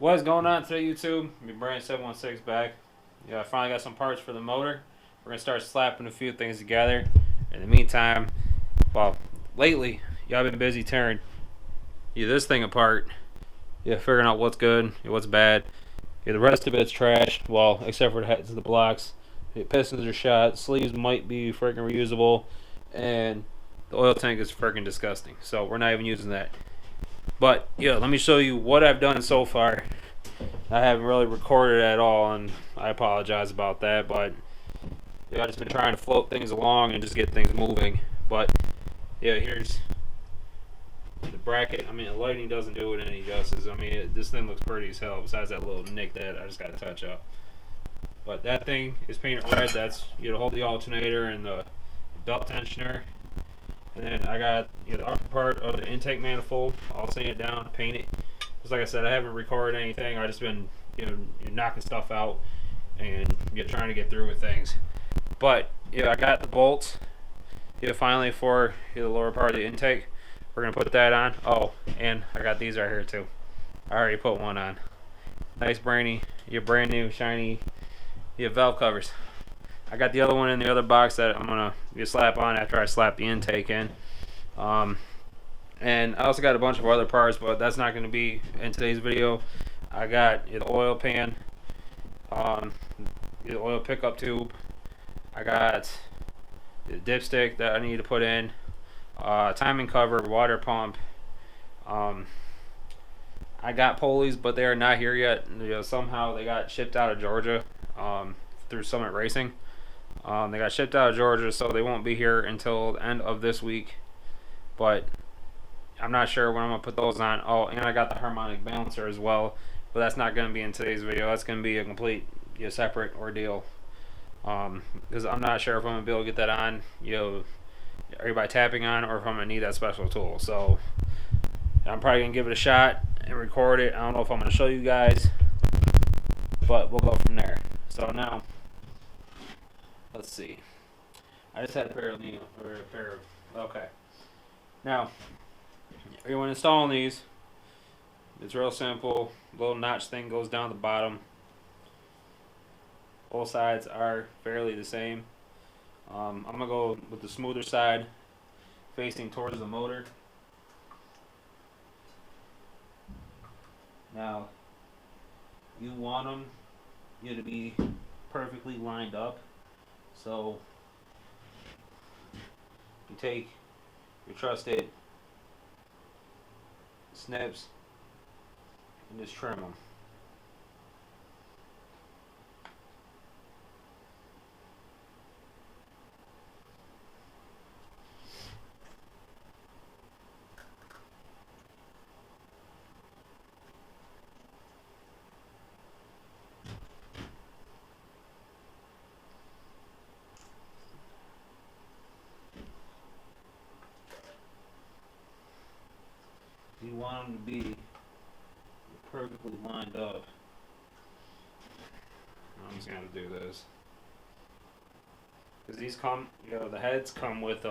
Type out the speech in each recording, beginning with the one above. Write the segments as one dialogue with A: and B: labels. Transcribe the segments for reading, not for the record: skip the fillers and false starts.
A: What's going on today, YouTube? Your brand 716 back. Yeah, I finally got some parts for the motor. We're gonna start slapping a few things together. In the meantime, well, lately y'all been busy tearing this thing apart. Figuring out what's good, what's bad. The rest of it's trash. Well, except for the heads of the blocks. The pistons are shot. Sleeves might be freaking reusable, and the oil tank is freaking disgusting. So we're not even using that. But let me show you what I've done so far. I haven't really recorded at all, and I apologize about that. But I've just been trying to float things along and just get things moving. But here's the bracket. I mean, the lighting doesn't do it any justice. I mean, this thing looks pretty as hell. Besides that little nick that I just got to touch up. But that thing is painted red. That's to hold the alternator and the belt tensioner. And then I got the upper part of the intake manifold. I'll sand it down, paint it. Just like I said, I haven't recorded anything. I've just been you're knocking stuff out and you're trying to get through with things. But I got the bolts. Finally for the lower part of the intake. We're gonna put that on. Oh, and I got these right here too. I already put one on. Nice brand new shiny valve covers. I got the other one in the other box that I'm gonna slap on after I slap the intake in. And I also got a bunch of other parts, but that's not going to be in today's video. I got the oil pan, the oil pickup tube. I got the dipstick that I need to put in, timing cover, water pump. I got pulleys, but they are not here yet. Somehow they got shipped out of Georgia through Summit Racing. They got shipped out of Georgia, so they won't be here until the end of this week. But I'm not sure when I'm going to put those on. Oh, and I got the harmonic balancer as well. But that's not going to be in today's video. That's going to be a complete separate ordeal. Because I'm not sure if I'm going to be able to get that on, by tapping on, or if I'm going to need that special tool. So I'm probably going to give it a shot and record it. I don't know if I'm going to show you guys, but we'll go from there. So now, let's see. I just had a pair of okay. Now, when installing these, it's real simple. Little notch thing goes down the bottom. Both sides are fairly the same. I'm gonna go with the smoother side, facing towards the motor. Now, you want them to be perfectly lined up. So you take your trusted snips and just trim them. You want them to be perfectly lined up. I'm just gonna do this because these come, the heads come with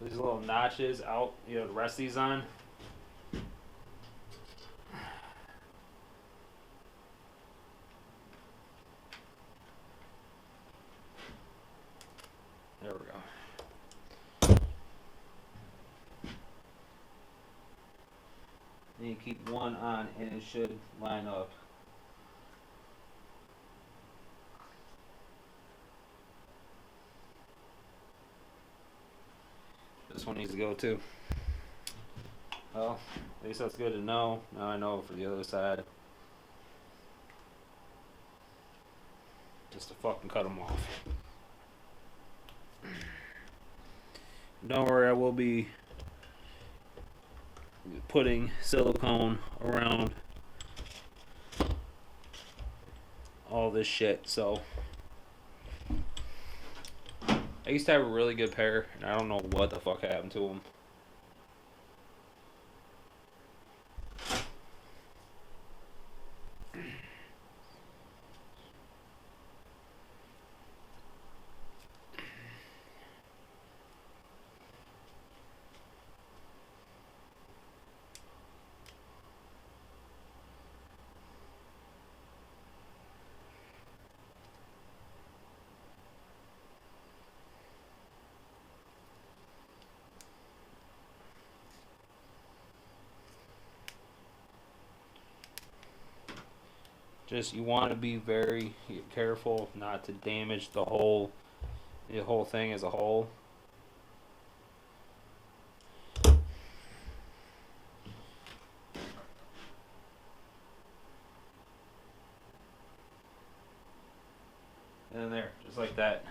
A: these little notches out, to rest these on. There we go. Then you keep one on and it should line up. This one needs to go too. Well, at least that's good to know. Now I know for the other side. Just to fucking cut them off. Don't worry, I will be putting silicone around all this shit. So I used to have a really good pair, and I don't know what the fuck happened to them. Just you want to be very careful not to damage the whole thing as a whole. And then there, just like that.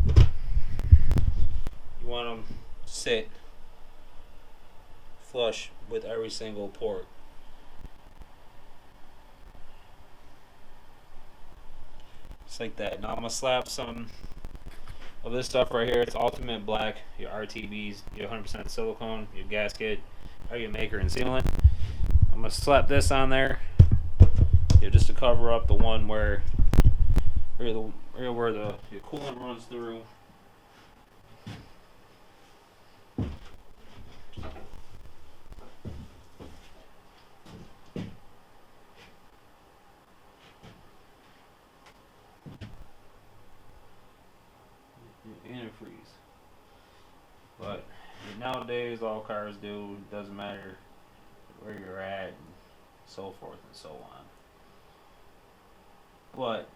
A: You want them sit flush with every single port. Just like that. Now I'm gonna slap some of this stuff right here. It's Ultimate Black, your RTBs, your 100% silicone, your gasket, or your maker and sealant. I'm gonna slap this on there, just to cover up the one where the coolant runs through. Antifreeze. But nowadays, all cars do. It doesn't matter where you're at, and so forth and so on. But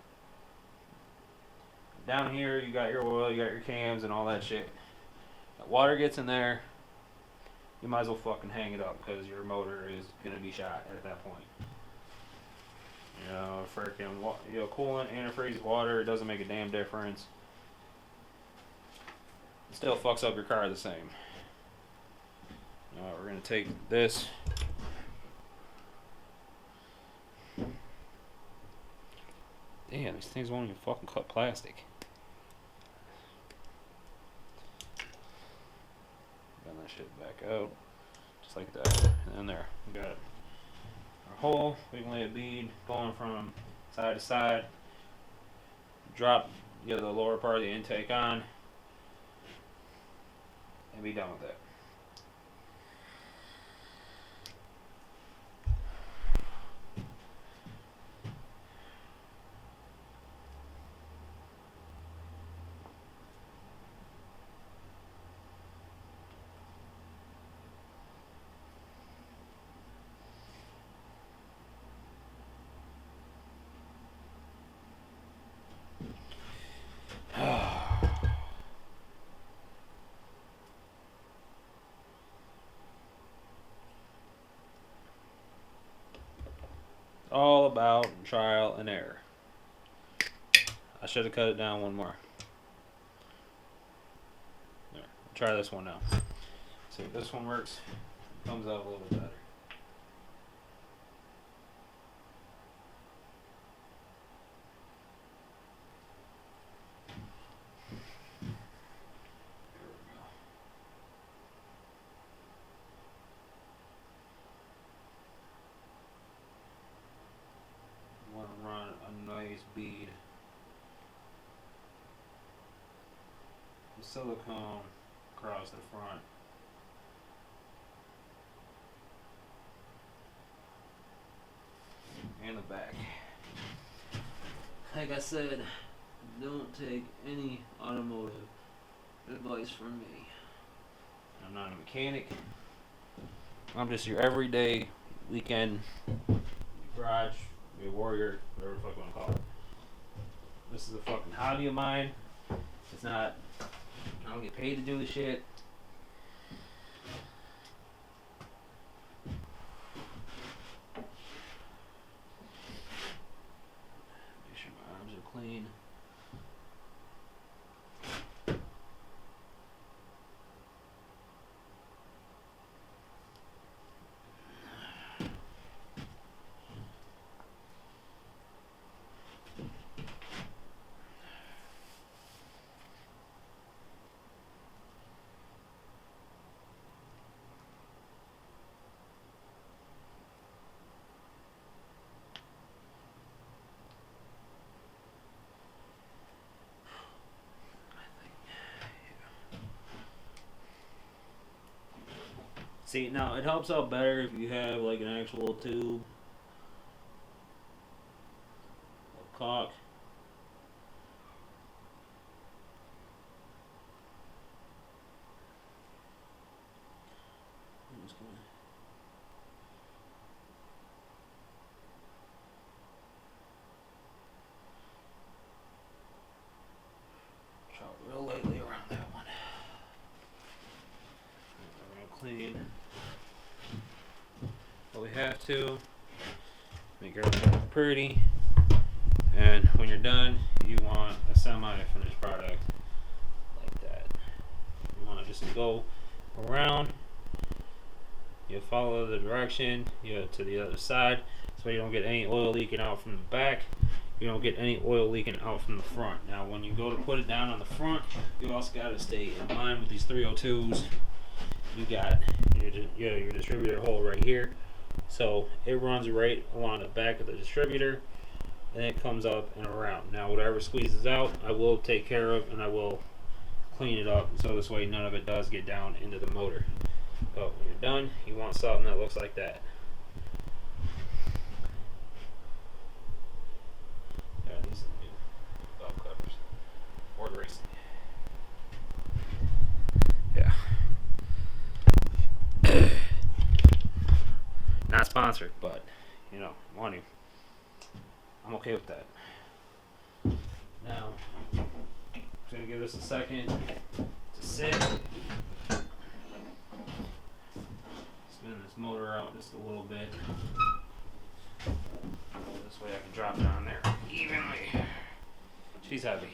A: down here, you got your oil, you got your cams, and all that shit. If water gets in there, you might as well fucking hang it up because your motor is gonna be shot at that point. Coolant, antifreeze, water, it doesn't make a damn difference. It still fucks up your car the same. We're gonna take this. Damn, these things won't even fucking cut plastic. Gun that shit back out. Just like that. And there. We got our hole. We can lay a bead going from side to side. Drop the lower part of the intake on. And be done with that. All about trial and error. I should have cut it down one more. There. Try this one now. See if this one works. Comes out a little bit better. Run a nice bead of silicone across the front. And the back. Like I said, don't take any automotive advice from me. I'm not a mechanic. I'm just your everyday weekend garage. Be a warrior, whatever the fuck you want to call it. This is a fucking hobby of mine. It's not, I don't get paid to do this shit. Make sure my arms are clean. See, now it helps out better if you have like an actual tube, a caulk. I'm just gonna have to. Make everything look pretty. And when you're done, you want a semi-finished product like that. You want to just go around. You follow the direction. You go to the other side, so you don't get any oil leaking out from the back. You don't get any oil leaking out from the front. Now, when you go to put it down on the front, you also got to stay in line with these 302s. You got your distributor hole right here, so it runs right along the back of the distributor, and it comes up and around. Now, whatever squeezes out, I will take care of, and I will clean it up, so this way none of it does get down into the motor. But when you're done, you want something that looks like that. Yeah, these are new valve covers for the racing. Yeah. Not sponsored, but you know, money. I'm okay with that. Now, I'm just gonna give this a second to sit. Spin this motor out just a little bit. This way I can drop it on there evenly. She's heavy.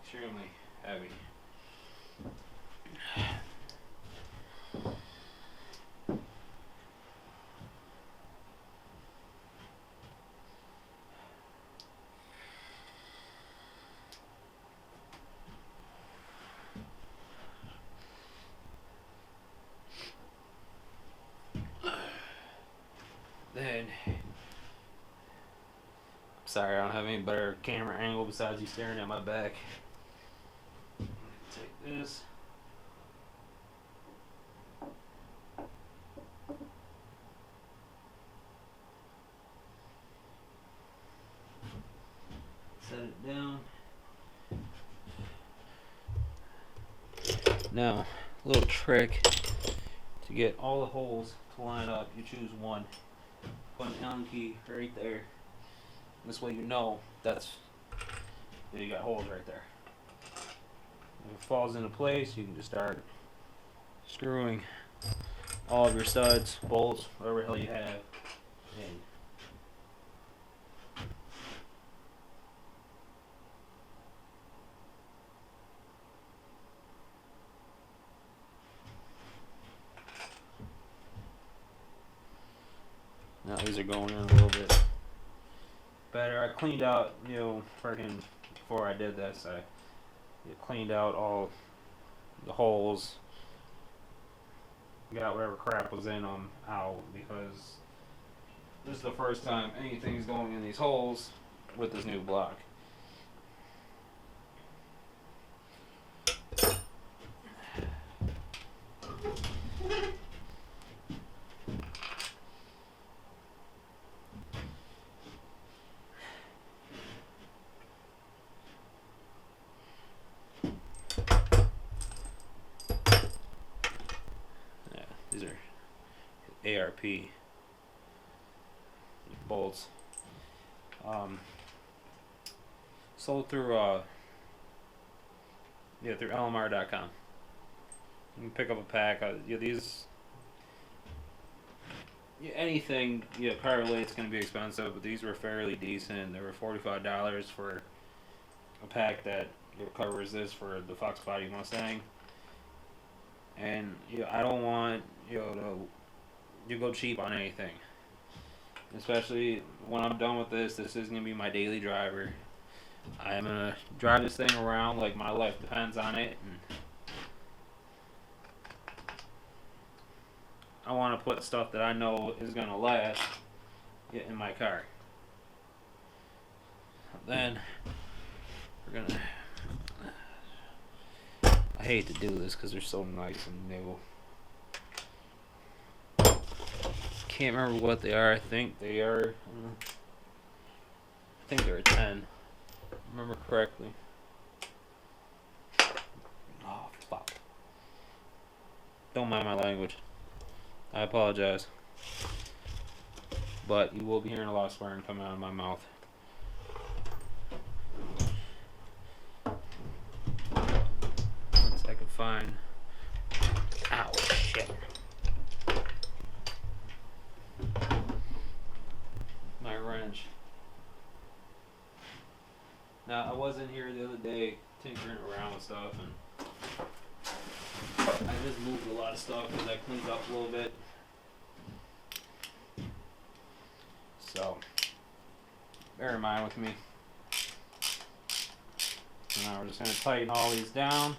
A: Extremely heavy. Then, sorry, I don't have any better camera angle besides you staring at my back. Take this. Set it down. Now, a little trick to get all the holes to line up. You choose one. Put an Allen key right there. This way you know that you got holes right there. If it falls into place, you can just start screwing all of your studs, bolts, whatever the hell you have in. Now these are going in a little bit better. I cleaned out, freaking before I did this, I cleaned out all the holes, got whatever crap was in them out, because this is the first time anything's going in these holes with this new block. These are ARP bolts. Sold through through LMR.com. You can pick up a pack. These anything car related is going to be expensive, but these were fairly decent. They were $45 for a pack that covers this for the Fox Body Mustang. And I don't want to go cheap on anything, especially when I'm done with this. This is gonna be my daily driver. I'm gonna drive this thing around like my life depends on it, and I want to put stuff that I know is gonna last in my car. Then we're gonna. I hate to do this because they're so nice and new. Can't remember what they are. I think they are. I think they're a 10. If I remember correctly. Oh fuck! Don't mind my language. I apologize. But you will be hearing a lot of swearing coming out of my mouth. I can find. Ow, shit. Now I was in here the other day tinkering around with stuff, and I just moved a lot of stuff because I cleaned up a little bit. So bear in mind with me. So now we're just going to tighten all these down.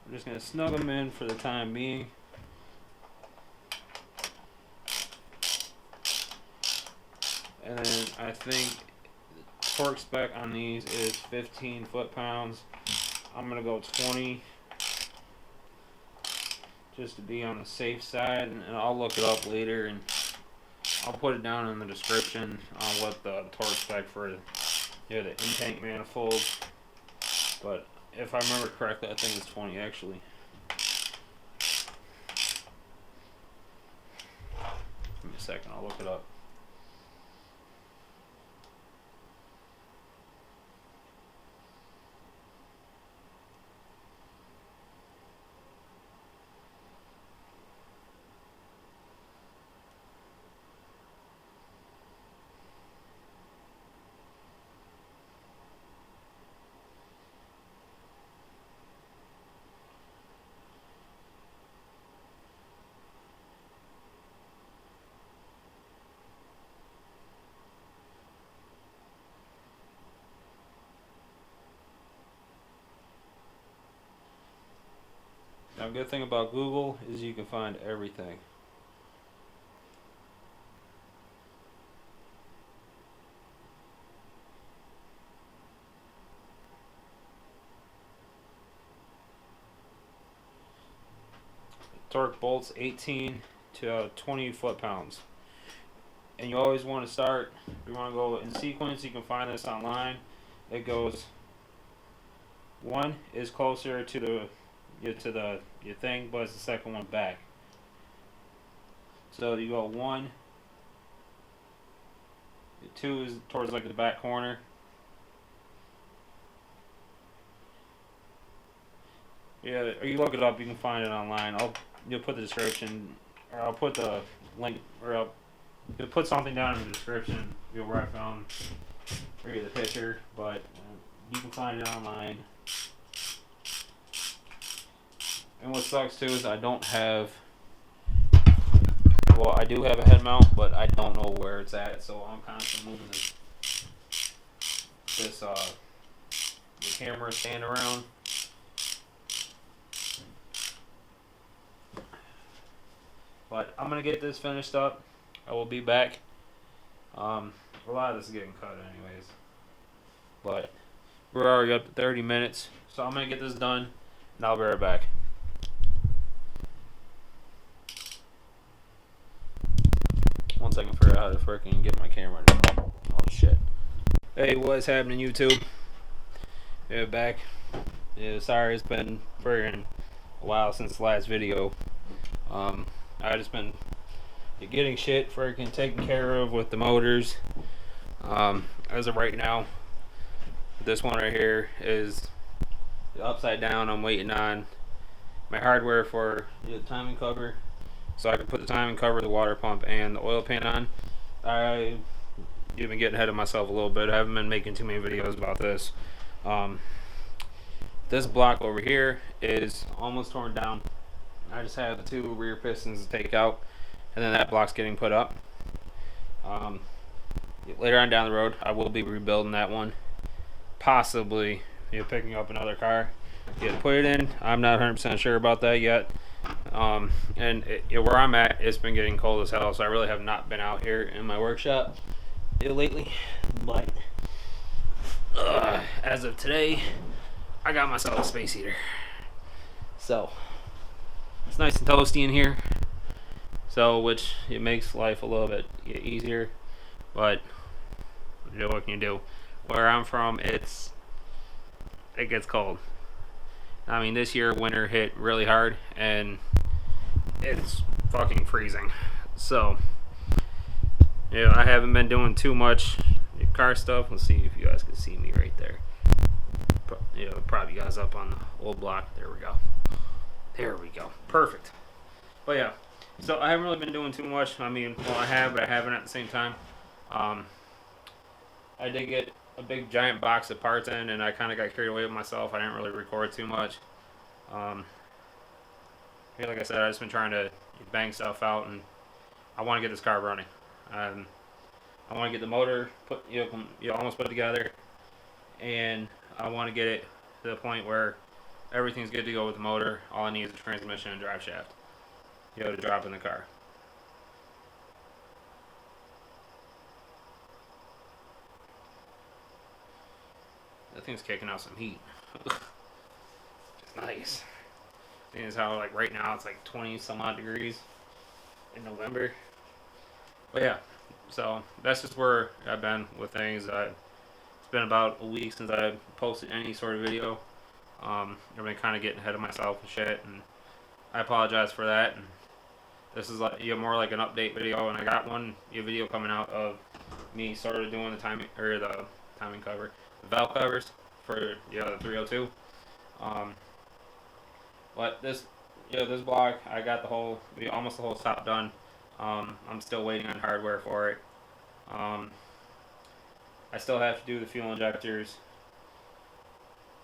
A: I'm just going to snug them in for the time being. And then I think the torque spec on these is 15 foot-pounds. I'm going to go 20 just to be on the safe side, and I'll look it up later and I'll put it down in the description on what the torque spec for the in-tank manifold. But if I remember correctly, I think it's 20 actually. Give me a second, I'll look it up. Now, a good thing about Google is you can find everything. Torque bolts 18 to 20 foot-pounds. And you always want to start, you want to go in sequence. You can find this online. It goes, one is closer to your thing, but it's the second one back. So you go 1, 2 is towards like the back corner. Yeah, or you look it up, you can find it online. You'll put the description, or I'll put the link, or you'll put something down in the description. Where I found or get the picture, but you can find it online. And what sucks too is I don't have, well, I do have a head mount, but I don't know where it's at, so I'm constantly moving the camera stand around. But I'm gonna get this finished up. I will be back. A lot of this is getting cut anyways, but we're already up to 30 minutes, so I'm gonna get this done and I'll be right back. One second, figure out how to freaking get my camera down. Oh shit. Hey, what's happening, YouTube? Yeah, back. Yeah, sorry, it's been freaking a while since the last video. I just been getting shit freaking taken care of with the motors. As of right now, this one right here is upside down. I'm waiting on my hardware for the timing cover, so I can put the timing cover, the water pump, and the oil pan on. I've been getting ahead of myself a little bit. I haven't been making too many videos about this. This block over here is almost torn down. I just have the 2 rear pistons to take out, and then that block's getting put up. Later on down the road, I will be rebuilding that one. Possibly picking up another car. To put it in, I'm not 100% sure about that yet. And where I'm at, it's been getting cold as hell, so I really have not been out here in my workshop lately. But as of today, I got myself a space heater. So it's nice and toasty in here, so which it makes life a little bit easier. But what can you do? Where I'm from, it gets cold. I mean, this year winter hit really hard and it's fucking freezing. So I haven't been doing too much car stuff. Let's see if you guys can see me right there. prop you guys up on the old block. There we go. There we go. Perfect. But yeah, so I haven't really been doing too much. I mean, well, I have, but I haven't at the same time. I did get a big giant box of parts in, and I kind of got carried away with myself. I didn't really record too much. Yeah, like I said, I've just been trying to bang stuff out, and I want to get this car running. I want to get the motor almost put together, and I want to get it to the point where everything's good to go with the motor. All I need is a transmission and drive shaft, to drop in the car. That thing's kicking out some heat. It's nice. Seeing as how like right now it's like 20 some odd degrees in November. But yeah, so that's just where I've been with things. It's been about a week since I posted any sort of video. I've been kind of getting ahead of myself and shit, and I apologize for that. And this is like more like an update video, and I got one video coming out of me sort of doing the timing cover, the valve covers for the 302. But this block, I got almost the whole top done. I'm still waiting on hardware for it. I still have to do the fuel injectors.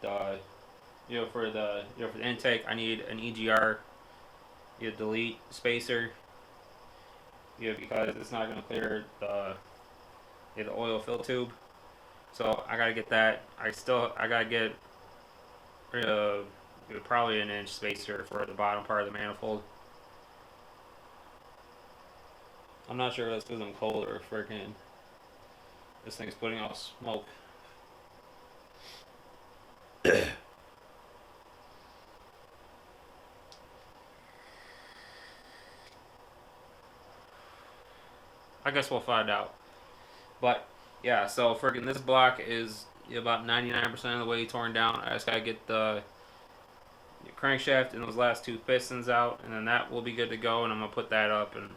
A: For the intake, I need an EGR, delete spacer. Because it's not going to clear the oil fill tube. So I gotta get that. I gotta get probably an inch spacer for the bottom part of the manifold. I'm not sure if that's because I'm cold or freaking this thing's putting out smoke. I guess we'll find out. But yeah, so freaking this block is about 99% of the way torn down. I just gotta get the crankshaft and those last two pistons out, and then that will be good to go. And I'm gonna put that up, and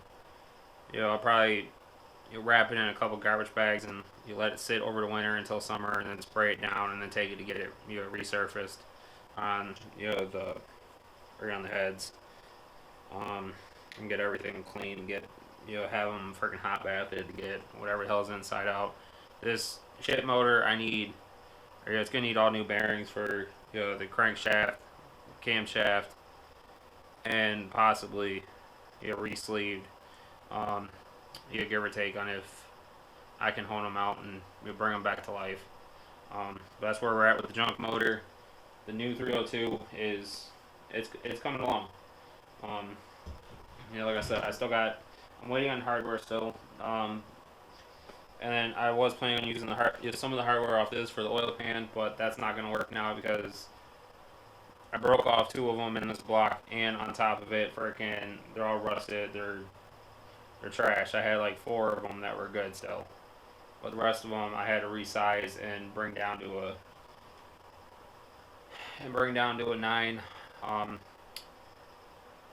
A: I'll probably wrap it in a couple garbage bags and let it sit over the winter until summer, and then spray it down, and then take it to get it resurfaced on around the heads, and get everything clean. Get have them freaking hot bathed to get whatever the hell's inside out. This shit motor, it's gonna need all new bearings for the crankshaft, camshaft, and possibly re-sleeved. Give or take on if I can hone them out and bring them back to life. But that's where we're at with the junk motor. The new 302 it's coming along. Like I said, I'm waiting on hardware still. And then I was planning on using some of the hardware off this for the oil pan, but that's not going to work now because I broke off two of them in this block, and on top of it, freaking, they're all rusted. They're trash. I had like 4 of them that were good still, but the rest of them I had to resize and bring down to a 9.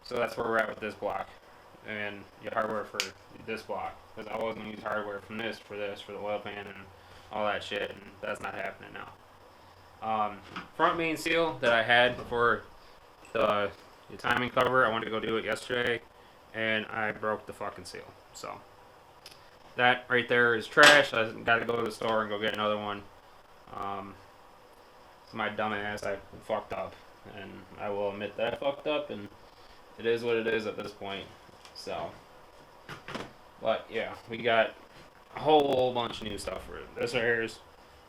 A: So that's where we're at with this block, and hardware for this block, because I wasn't going to use hardware from for the oil pan and all that shit, and that's not happening now. Front main seal that I had for the timing cover, I wanted to go do it yesterday, and I broke the fucking seal. So that right there is trash. I got to go to the store and go get another one. My dumb ass, I fucked up, and I will admit that I fucked up, and it is what it is at this point. So, but yeah, we got a whole bunch of new stuff for it. This right here is,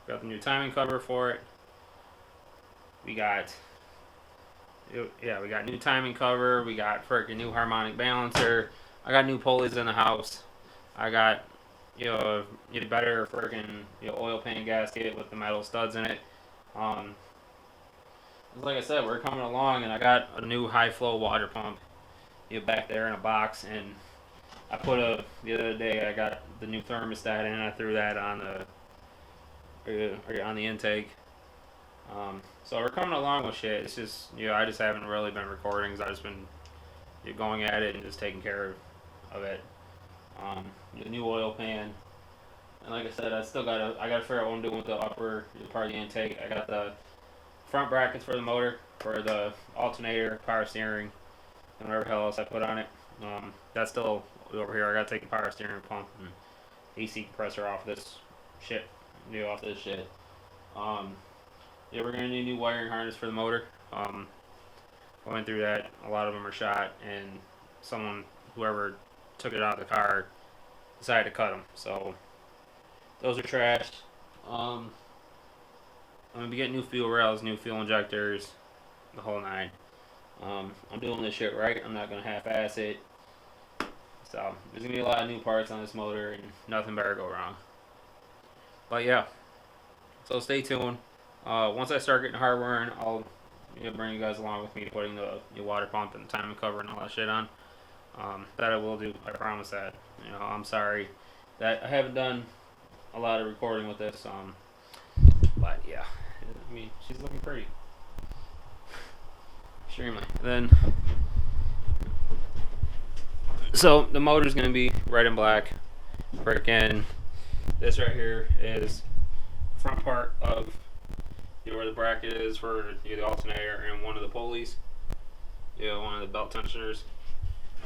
A: got the new timing cover for it. We got new timing cover. We got freaking new harmonic balancer. I got new pulleys in the house. I got better freaking oil pan gasket with the metal studs in it. Like I said, we're coming along, and I got a new high flow water pump back there in a box, and I put the other day I got the new thermostat in, and I threw that on the intake. So we're coming along with shit. It's just I just haven't really been recording, because I've just been going at it and just taking care of it. The new oil pan, and like I said, I gotta figure out what I'm doing with the upper part of the intake. I got the front brackets for the motor, for the alternator, power steering, and whatever hell else I put on it. That's still over here. I gotta take the power steering pump and AC compressor off this shit. Off this shit. Yeah, we're gonna need a new wiring harness for the motor. I went through that. A lot of them are shot, and whoever took it out of the car, decided to cut them. So those are trashed. I'm gonna be getting new fuel rails, new fuel injectors, the whole nine. I'm doing this shit right. I'm not gonna half-ass it. So there's gonna be a lot of new parts on this motor, and nothing better go wrong. But yeah, so stay tuned. Once I start getting hardware in, I'll bring you guys along with me putting the water pump and timing cover and all that shit on. That I will do. I promise that. I'm sorry that I haven't done a lot of recording with this. But yeah, I mean, she's looking pretty. Extremely. Then, so the motor's gonna be red and black. Freaking, this right here is front part of where the bracket is for the alternator and one of the pulleys. One of the belt tensioners.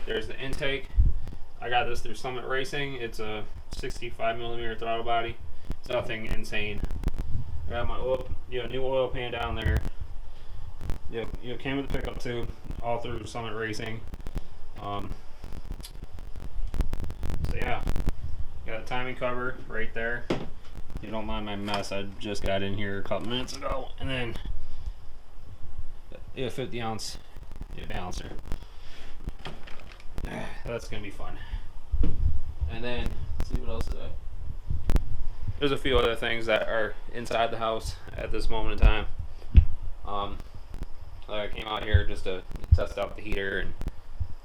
A: There's the intake. I got this through Summit Racing. It's a 65mm throttle body. It's nothing insane. I got my oil, new oil pan down there. Came with the pickup too, all through Summit Racing. So yeah, got a timing cover right there. If you don't mind my mess, I just got in here a couple minutes ago, and then 50 ounce balancer. That's gonna be fun. And then let's see what else is there. There's a few other things that are inside the house at this moment in time. I came out here just to test out the heater and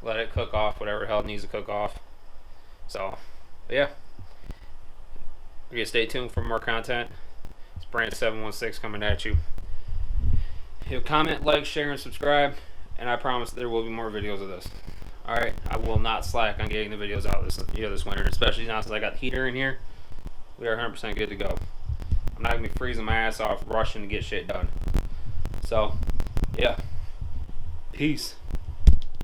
A: let it cook off whatever the hell it needs to cook off. So, yeah. You're gonna stay tuned for more content. It's Brand716 coming at you. Comment, like, share, and subscribe, and I promise there will be more videos of this. Alright, I will not slack on getting the videos out this winter, especially now since I got the heater in here. We are 100% good to go. I'm not gonna be freezing my ass off rushing to get shit done. So, yeah. Peace.